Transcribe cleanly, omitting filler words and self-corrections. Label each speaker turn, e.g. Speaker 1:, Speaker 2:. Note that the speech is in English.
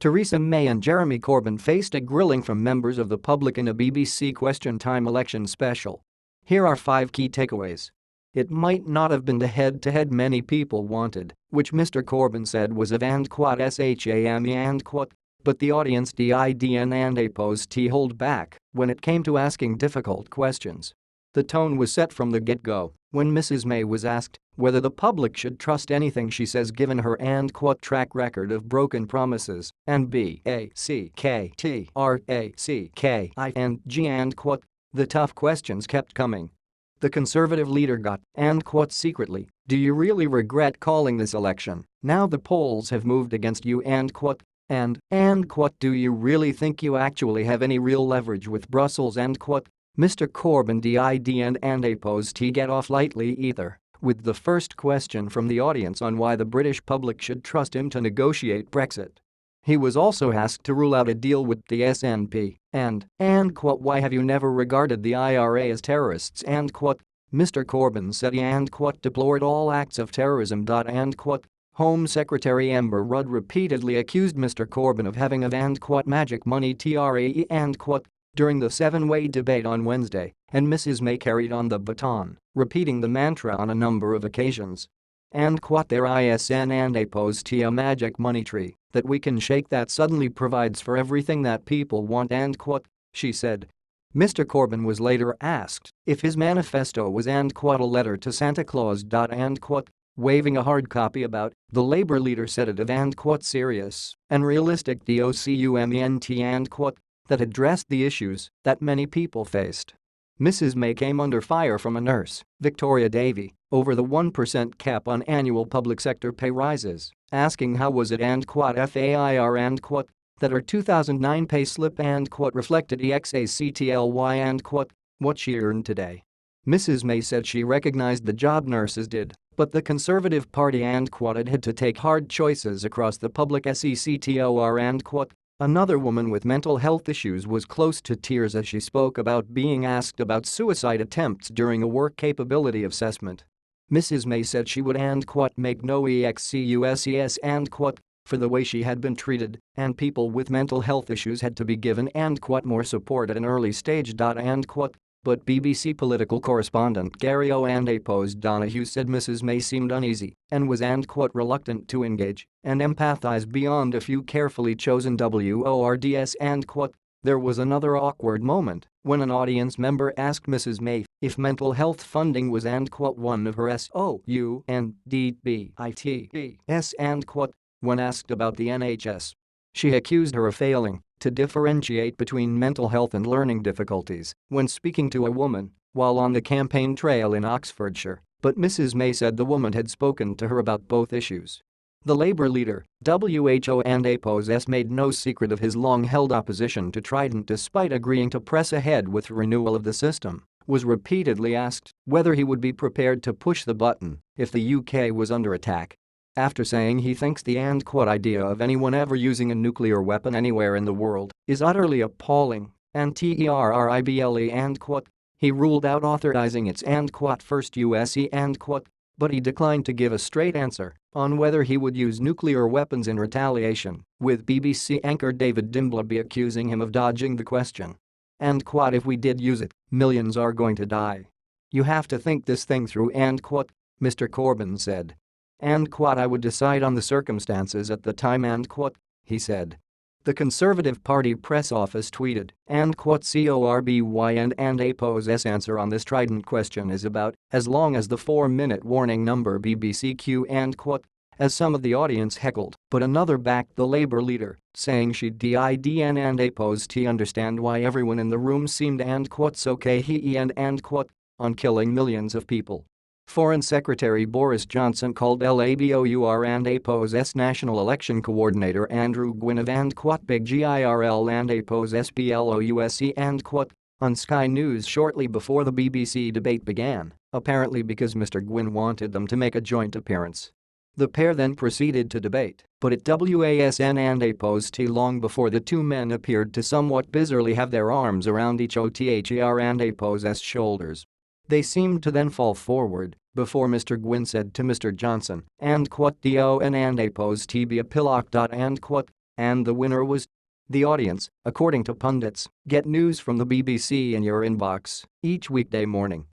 Speaker 1: Theresa May and Jeremy Corbyn faced a grilling from members of the public in a BBC Question Time election special. Here are 5 key takeaways. It might not have been the head-to-head many people wanted, which Mr. Corbyn said was of shame, but the audience didn't hold back when it came to asking difficult questions. The tone was set from the get-go when Mrs. May was asked whether the public should trust anything she says given her track record of broken promises and the tough questions kept coming. The Conservative leader got secretly, "Do you really regret calling this election? Now the polls have moved against you do you really think you actually have any real leverage with Brussels?" Mr. Corbyn didn't get off lightly either, with the first question from the audience on why the British public should trust him to negotiate Brexit. He was also asked to rule out a deal with the SNP and why have you never regarded the IRA as terrorists? Mr. Corbyn said he deplored all acts of terrorism. Home Secretary Amber Rudd repeatedly accused Mr. Corbyn of having magic money during the 7-way debate on Wednesday, and Mrs. May carried on the baton, repeating the mantra on a number of occasions. There isn't a magic money tree that we can shake that suddenly provides for everything that people want, she said. Mr. Corbyn was later asked if his manifesto was a letter to Santa Claus. Waving a hard copy about, the Labour leader said it of serious and realistic document that addressed the issues that many people faced. Mrs. May came under fire from a nurse, Victoria Davey, over the 1% cap on annual public sector pay rises, asking how was it that her 2009 pay slip reflected exactly what she earned today. Mrs. May said she recognized the job nurses did, but the Conservative Party had to take hard choices across the public sector. Another woman with mental health issues was close to tears as she spoke about being asked about suicide attempts during a work capability assessment. Mrs. May said she would make no excuses for the way she had been treated, and people with mental health issues had to be given more support at an early stage. But BBC political correspondent Gary O'Donoghue said Mrs. May seemed uneasy and was reluctant to engage and empathize beyond a few carefully chosen words. There was another awkward moment when an audience member asked Mrs. May if mental health funding was one of her SOUNDBITS. When asked about the NHS, she accused her of failing to differentiate between mental health and learning difficulties when speaking to a woman while on the campaign trail in Oxfordshire, but Mrs. May said the woman had spoken to her about both issues. The Labour leader, WHO made no secret of his long-held opposition to Trident despite agreeing to press ahead with renewal of the system, was repeatedly asked whether he would be prepared to push the button if the UK was under attack. After saying he thinks the idea of anyone ever using a nuclear weapon anywhere in the world is utterly appalling and terrible, he ruled out authorizing its first USE, but he declined to give a straight answer on whether he would use nuclear weapons in retaliation, with BBC anchor David Dimbleby accusing him of dodging the question. If we did use it, millions are going to die. You have to think this thing through, Mr. Corbyn said. I would decide on the circumstances at the time, he said. The Conservative Party press office tweeted, Corbyn's answer on this Trident question is about as long as the 4-minute warning number BBCQ, as some of the audience heckled, but another backed the Labour leader, saying she didn't understand why everyone in the room seemed so keen on killing millions of people. Foreign Secretary Boris Johnson called Labour's National Election Coordinator Andrew Gwynn of big GIRL SPLOUSE on Sky News shortly before the BBC debate began, apparently because Mr. Gwynn wanted them to make a joint appearance. The pair then proceeded to debate, but at WASN long before the two men appeared to somewhat bizarrely have their arms around each other's shoulders. They seemed to then fall forward before Mr. Gwynn said to Mr. Johnson, be a pillock. And the winner was the audience, according to pundits. Get news from the BBC in your inbox each weekday morning.